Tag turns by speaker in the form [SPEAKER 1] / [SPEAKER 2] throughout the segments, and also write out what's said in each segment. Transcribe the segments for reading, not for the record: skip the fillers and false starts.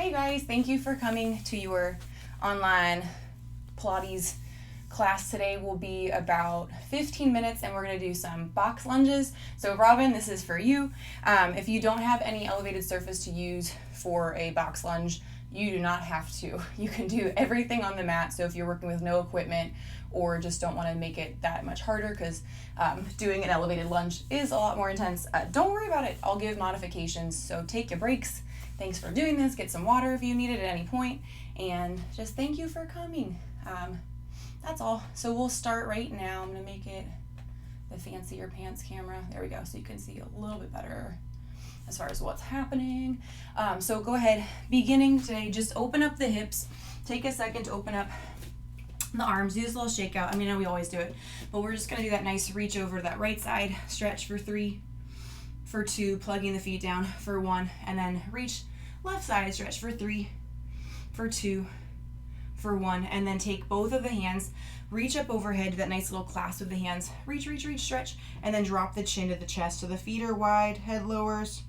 [SPEAKER 1] Hey guys, thank you for coming to your online Pilates class. Today will be about 15 minutes and we're going to do some box lunges. So Robin, this is for you. If you don't have any elevated surface to use for a box lunge, you do not have to. You can do everything on the mat. So if you're working with no equipment or just don't want to make it that much harder, because doing an elevated lunge is a lot more intense, don't worry about it. I'll give modifications. So take your breaks. Thanks for doing this. Get some water if you need it at any point. And just thank you for coming. That's all. So we'll start right now. I'm going to make it the fancier pants camera. There we go. So you can see a little bit better as far as what's happening. So go ahead. Beginning today, just open up the hips. Take a second to open up the arms. Do this little shakeout. I mean, I know we always do it, but we're just going to do that nice reach over to that right side. Stretch for 3. For 2, plugging the feet down for 1, and then reach left side, stretch for 3, for 2, for 1, and then take both of the hands, reach up overhead, do that nice little clasp of the hands, reach, stretch, and then drop the chin to the chest. So the feet are wide, head lowers,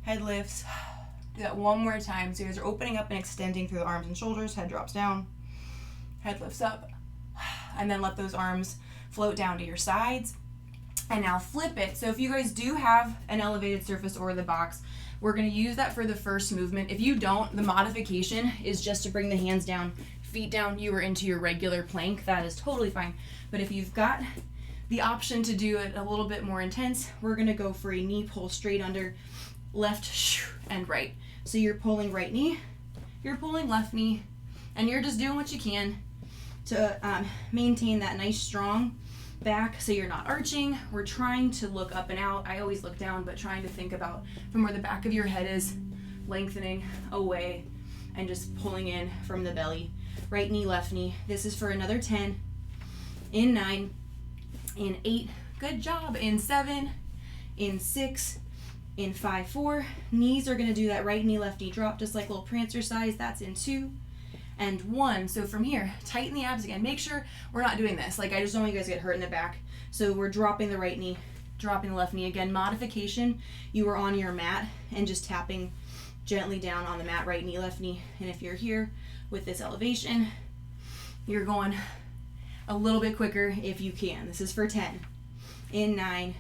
[SPEAKER 1] head lifts. Do that one more time. So you guys are opening up and extending through the arms and shoulders, head drops down, head lifts up, and then let those arms float down to your sides. And now flip it. So if you guys do have an elevated surface or the box, we're going to use that for the first movement. If you don't, the modification is just to bring the hands down, feet down, you are into your regular plank. That is totally fine. But if you've got the option to do it a little bit more intense, we're going to go for a knee pull straight under, left and right. So you're pulling right knee, you're pulling left knee, and you're just doing what you can to maintain that nice strong back, so you're not arching. We're trying to look up and out. I always look down, but trying to think about from where the back of your head is, lengthening away and just pulling in from the belly. Right knee, left knee. This is for another 10, in 9, in 8, good job, in 7, in 6, in 5, 4. Knees are going to do that right knee, left knee drop, just like little prancer size. That's in 2, and 1. So from here, tighten the abs again. Make sure we're not doing this. Like, I just don't want you guys to get hurt in the back. So we're dropping the right knee, dropping the left knee. Again, modification, you are on your mat and just tapping gently down on the mat, right knee, left knee. And if you're here with this elevation, you're going a little bit quicker if you can. This is for 10, in 9,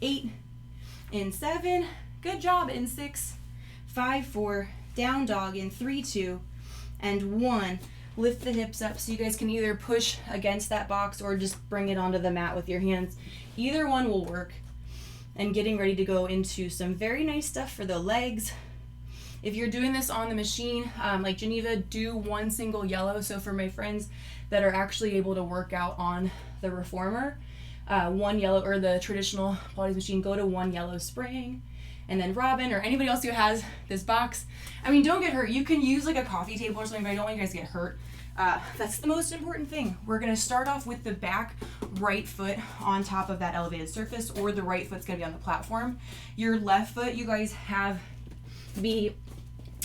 [SPEAKER 1] 8, in 7, good job, in 6, 5, 4, down dog, in 3, 2, and 1. Lift the hips up so you guys can either push against that box or just bring it onto the mat with your hands. Either one will work. And getting ready to go into some very nice stuff for the legs. If you're doing this on the machine, like Geneva, do one single yellow. So for my friends that are actually able to work out on the reformer, one yellow, or the traditional Pilates machine, go to one yellow spring. And then Robin, or anybody else who has this box, I mean, don't get hurt. You can use like a coffee table or something, but I don't want you guys to get hurt. That's the most important thing. We're going to start off with the back right foot on top of that elevated surface, or the right foot's going to be on the platform. Your left foot, you guys have be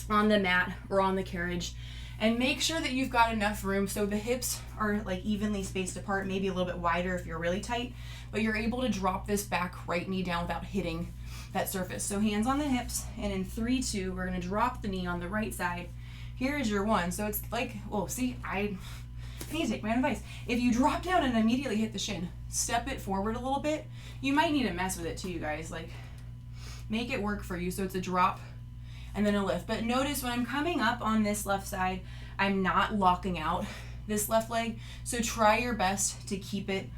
[SPEAKER 1] on the mat or on the carriage. And make sure that you've got enough room so the hips are like evenly spaced apart, maybe a little bit wider if you're really tight, but you're able to drop this back right knee down without hitting that surface. So hands on the hips, and in 3, 2, we're going to drop the knee on the right side. Here is your 1. So it's like, oh, see, I need to take my own advice. If you drop down and immediately hit the shin, step it forward a little bit. You might need to mess with it too, you guys. Like, make it work for you. So it's a drop and then a lift. But notice when I'm coming up on this left side, I'm not locking out this left leg. So try your best to keep it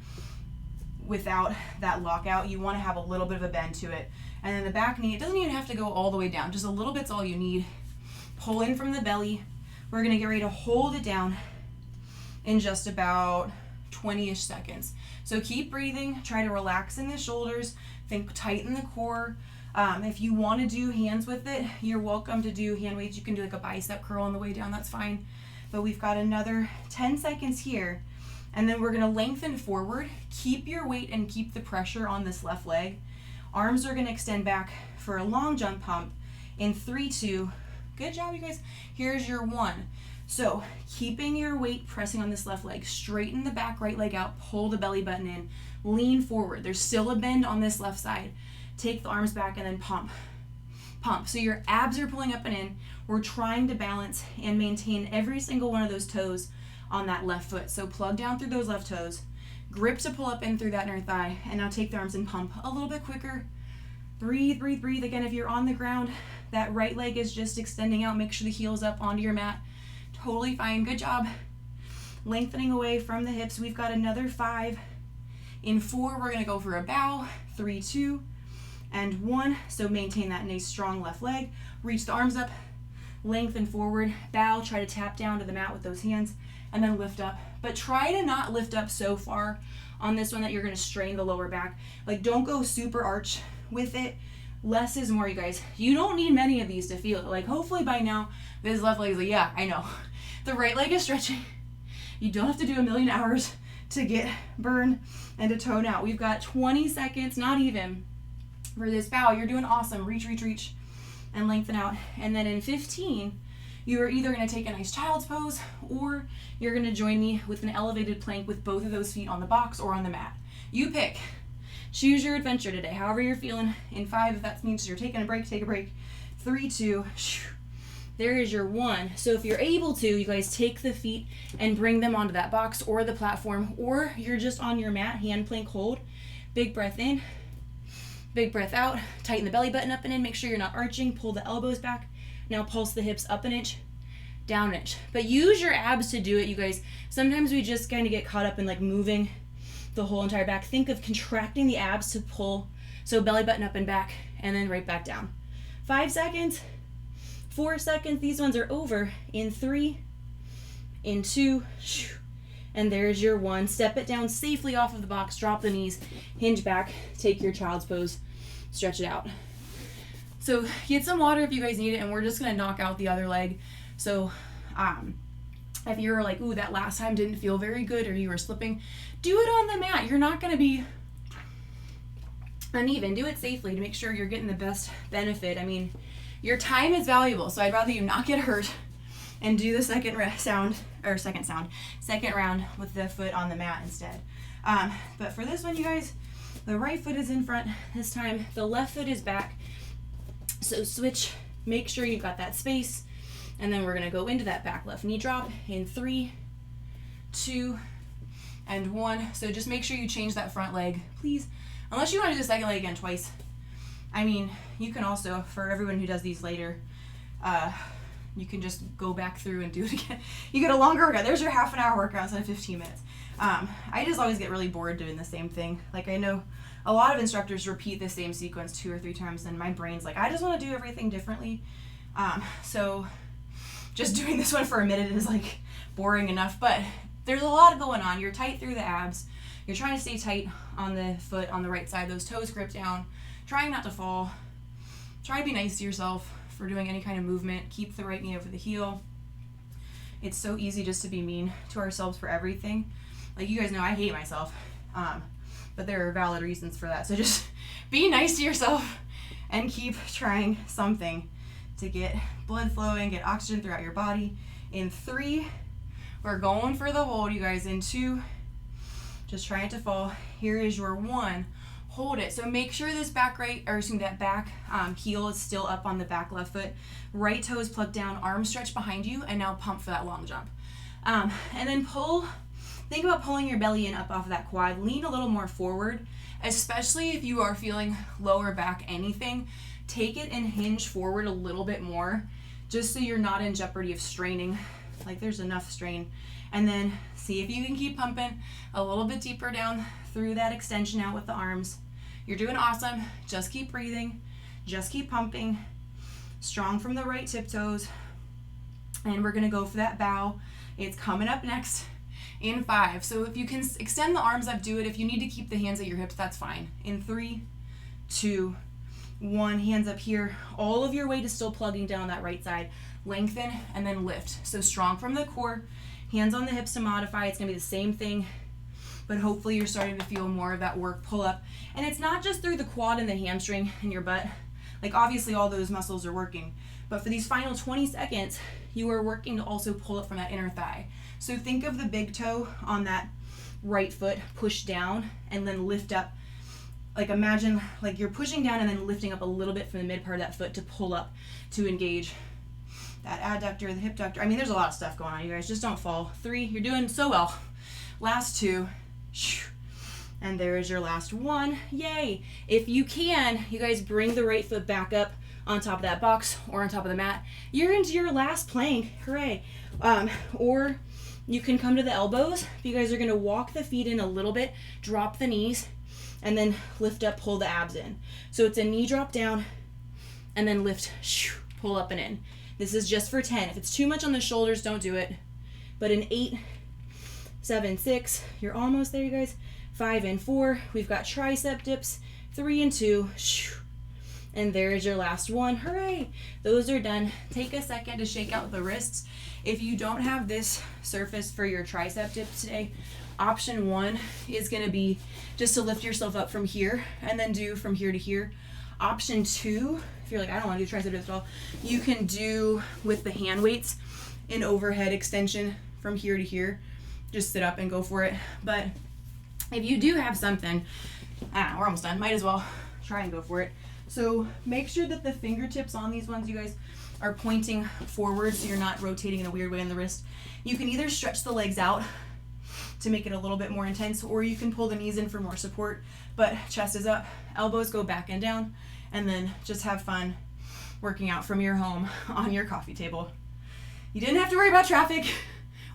[SPEAKER 1] without that lockout. You want to have a little bit of a bend to it. And then the back knee, it doesn't even have to go all the way down. Just a little bit's all you need. Pull in from the belly. We're going to get ready to hold it down in just about 20-ish seconds. So keep breathing. Try to relax in the shoulders. Think tighten the core. If you want to do hands with it, you're welcome to do hand weights. You can do like a bicep curl on the way down. That's fine. But we've got another 10 seconds here. And then we're going to lengthen forward. Keep your weight and keep the pressure on this left leg. Arms are going to extend back for a long jump pump in 3, 2. Good job, you guys. Here's your 1. So keeping your weight pressing on this left leg, straighten the back right leg out, pull the belly button in, lean forward. There's still a bend on this left side. Take the arms back and then pump. pump. So your abs are pulling up and in. We're trying to balance and maintain every single one of those toes on that left foot. So plug down through those left toes, grip to pull up in through that inner thigh, and now take the arms and pump a little bit quicker. Breathe, breathe, breathe. Again, if you're on the ground, that right leg is just extending out. Make sure the heel's up onto your mat. Totally fine. Good job. Lengthening away from the hips. We've got another 5. In 4, we're going to go for a bow. 3, 2, and 1. So maintain that nice strong left leg. Reach the arms up, lengthen forward, bow, try to tap down to the mat with those hands, and then lift up. But try to not lift up so far on this one that you're going to strain the lower back. Like, don't go super arch with it. Less is more, you guys. You don't need many of these to feel it. Like, hopefully by now, this left leg is like, yeah, I know. The right leg is stretching. You don't have to do a million hours to get burn and to tone out. We've got 20 seconds, not even, for this bow. You're doing awesome. Reach, reach, reach, and lengthen out. And then in 15, you are either going to take a nice child's pose, or you're going to join me with an elevated plank with both of those feet on the box or on the mat. You pick. Choose your adventure today, however you're feeling. In 5, if that means you're taking a break, take a break. 3, 2, there is your 1. So if you're able to, you guys take the feet and bring them onto that box or the platform, or you're just on your mat, hand plank hold. Big breath in, big breath out. Tighten the belly button up and in. Make sure you're not arching. Pull the elbows back. Now pulse the hips up an inch, down an inch. But use your abs to do it, you guys. Sometimes we just kind of get caught up in like moving the whole entire back. Think of contracting the abs to pull. So belly button up and back, and then right back down. 5 seconds, 4 seconds. These ones are over. In 3, in 2, and there's your 1. Step it down safely off of the box. Drop the knees, hinge back, take your child's pose, stretch it out. So get some water if you guys need it, and we're just gonna knock out the other leg. So if you're like, ooh, that last time didn't feel very good, or you were slipping, do it on the mat. You're not gonna be uneven. Do it safely to make sure you're getting the best benefit. I mean, your time is valuable, so I'd rather you not get hurt and do the second round with the foot on the mat instead. But for this one, you guys, the right foot is in front this time. The left foot is back. So switch, make sure you've got that space, and then we're gonna go into that back left knee drop in 3, 2, and 1. So just make sure you change that front leg, please. Unless you want to do the second leg again twice. I mean, you can also, for everyone who does these later, you can just go back through and do it again. You get a longer workout. There's your half an hour workout instead of 15 minutes. I just always get really bored doing the same thing. Like, I know a lot of instructors repeat the same sequence 2 or 3 times, and my brain's like, I just want to do everything differently. So just doing this one for a minute is like boring enough, but there's a lot going on. You're tight through the abs. You're trying to stay tight on the foot on the right side. Those toes grip down. Trying not to fall. Try to be nice to yourself for doing any kind of movement. Keep the right knee over the heel. It's so easy just to be mean to ourselves for everything. Like, you guys know I hate myself, but there are valid reasons for that. So just be nice to yourself and keep trying something to get blood flowing, get oxygen throughout your body. In 3, we're going for the hold, you guys. In 2, just try not to fall. Here is your 1. Hold it. So make sure this back heel is still up on the back left foot. Right toe is plucked down, arms stretched behind you, and now pump for that long jump. And then pull. Think about pulling your belly in up off of that quad. Lean a little more forward, especially if you are feeling lower back anything. Take it and hinge forward a little bit more, just so you're not in jeopardy of straining. Like, there's enough strain. And then see if you can keep pumping a little bit deeper down through that extension out with the arms. You're doing awesome. Just keep breathing. Just keep pumping. Strong from the right tiptoes. And we're gonna go for that bow. It's coming up next in 5. So if you can extend the arms up, do it. If you need to keep the hands at your hips, that's fine. In 3, 2, 1, hands up here. All of your weight is still plugging down that right side. Lengthen and then lift. So strong from the core. Hands on the hips to modify. It's gonna be the same thing, but hopefully you're starting to feel more of that work pull up. And it's not just through the quad and the hamstring and your butt. Like, obviously all those muscles are working, but for these final 20 seconds, you are working to also pull up from that inner thigh. So think of the big toe on that right foot, push down and then lift up like imagine like you're pushing down and then lifting up a little bit from the mid part of that foot to pull up to engage that adductor, the hip ductor. I mean, there's a lot of stuff going on, you guys. Just don't fall. 3, you're doing so well. Last 2, and there is your last 1. Yay! If you can, you guys bring the right foot back up on top of that box or on top of the mat. You're into your last plank. Hooray! Or you can come to the elbows. You guys are gonna walk the feet in a little bit, drop the knees, and then lift up, pull the abs in. So it's a knee drop down, and then lift, pull up and in. This is just for 10. If it's too much on the shoulders, don't do it. But in 8, 7, 6, you're almost there, you guys. 5 and 4, we've got tricep dips. 3 and 2, and there's your last 1. Hooray! Those are done. Take a second to shake out the wrists. If you don't have this surface for your tricep dips today, option 1 is going to be just to lift yourself up from here and then do from here to here. Option 2, if you're like, I don't want to do tricep dips at all, you can do with the hand weights an overhead extension from here to here. Just sit up and go for it. But if you do have something, we're almost done. Might as well try and go for it. So make sure that the fingertips on these ones, you guys, are pointing forward so you're not rotating in a weird way in the wrist. You can either stretch the legs out to make it a little bit more intense, or you can pull the knees in for more support, but chest is up, elbows go back and down, and then just have fun working out from your home on your coffee table. You didn't have to worry about traffic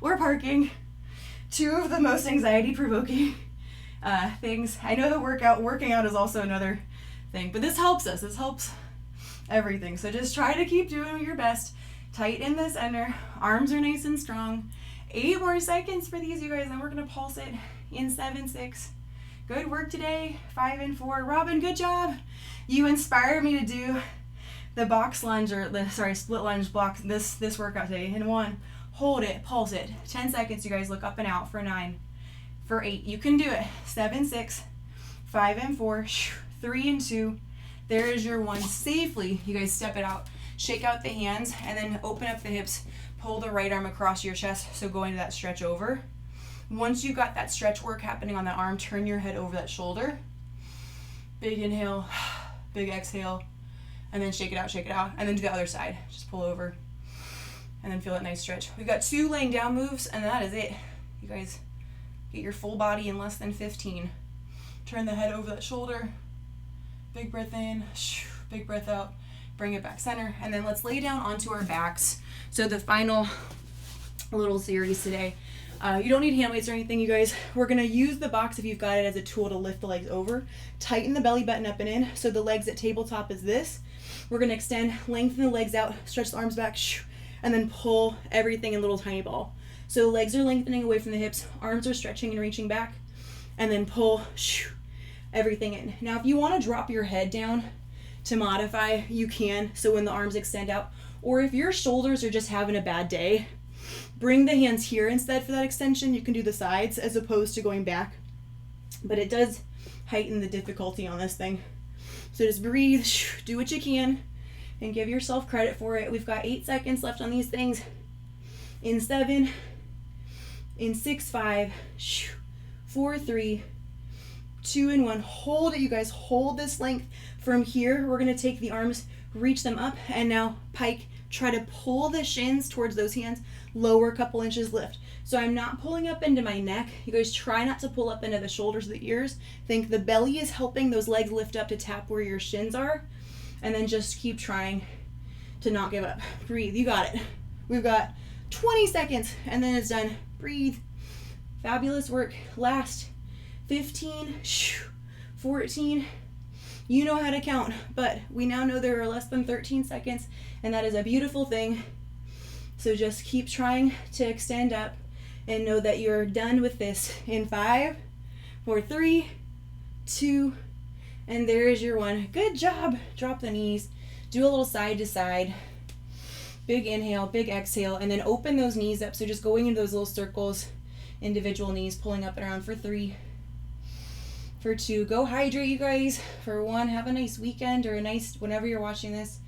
[SPEAKER 1] or parking. 2 of the most anxiety-provoking things. I know that working out is also another thing, but this helps us. This helps everything. So just try to keep doing your best. Tight in the center. Arms are nice and strong. 8 more seconds for these, you guys, and we're gonna pulse it in 7, 6. Good work today. 5 and 4. Robin, good job. You inspired me to do the box lunge, or split lunge block this workout today. In 1, hold it, pulse it. 10 seconds, you guys. Look up and out for 9. For 8, you can do it. 7, 6, 5 and 4, 3 and 2. There is your 1 safely. You guys step it out, shake out the hands, and then open up the hips. Pull the right arm across your chest, so go into that stretch over. Once you got that stretch work happening on that arm, turn your head over that shoulder. Big inhale, big exhale, and then shake it out, and then do the other side. Just pull over, and then feel that nice stretch. We've got 2 laying down moves, and that is it. You guys get your full body in less than 15. Turn the head over that shoulder. Big breath in, big breath out. Bring it back center, and then let's lay down onto our backs. So the final little series today, you don't need hand weights or anything, you guys. We're gonna use the box, if you've got it, as a tool to lift the legs over. Tighten the belly button up and in, so the legs at tabletop is this. We're gonna extend, lengthen the legs out, stretch the arms back, and then pull everything in little tiny ball. So legs are lengthening away from the hips, arms are stretching and reaching back, and then pull everything in. Now, if you want to drop your head down to modify, you can, so when the arms extend out. Or if your shoulders are just having a bad day, bring the hands here instead for that extension. You can do the sides as opposed to going back, but it does heighten the difficulty on this thing. So just breathe, do what you can, and give yourself credit for it. We've got 8 seconds left on these things. In 7, in 6, 5, 4, 3, 2 and 1. Hold it, you guys. Hold this length. From here, we're going to take the arms, reach them up, and now pike. Try to pull the shins towards those hands. Lower a couple inches, lift. So I'm not pulling up into my neck. You guys try not to pull up into the shoulders or the ears. Think the belly is helping those legs lift up to tap where your shins are. And then just keep trying to not give up. Breathe. You got it. We've got 20 seconds, and then it's done. Breathe. Fabulous work. Last 15, 14. You know how to count, but we now know there are less than 13 seconds, and that is a beautiful thing. So just keep trying to extend up and know that you're done with this in 5, 4, 3, 2, and there is your 1. Good job. Drop the knees. Do a little side to side. Big inhale, big exhale, and then open those knees up. So just going into those little circles, individual knees, pulling up and around for 3. For 2, go hydrate, you guys. For 1, have a nice weekend, or a nice, whenever you're watching this.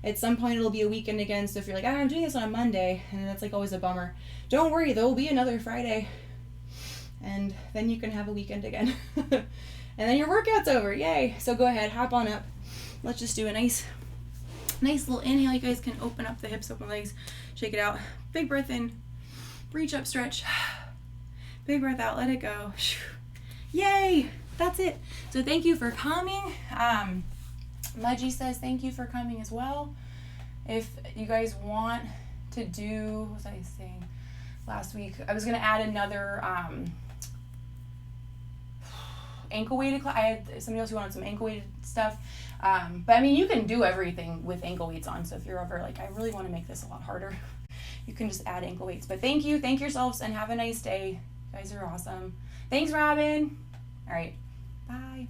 [SPEAKER 1] At some point it'll be a weekend again, so if you're like, I'm doing this on a Monday, and that's like always a bummer, don't worry, there will be another Friday, and then you can have a weekend again. And then your workout's over. Yay. So go ahead, hop on up. Let's just do a nice little inhale. You guys can open up the hips, open legs, shake it out. Big breath in, reach up, stretch. Big breath out, let it go. Yay, that's it. So thank you for coming. Mudgy says thank you for coming as well. If you guys want to do, what was I saying last week? I was gonna add another ankle weighted class. I had somebody else who wanted some ankle weighted stuff. But I mean, you can do everything with ankle weights on. So if you're ever like, I really want to make this a lot harder, you can just add ankle weights. But thank yourselves, and have a nice day. You guys are awesome. Thanks, Robin. All right, bye.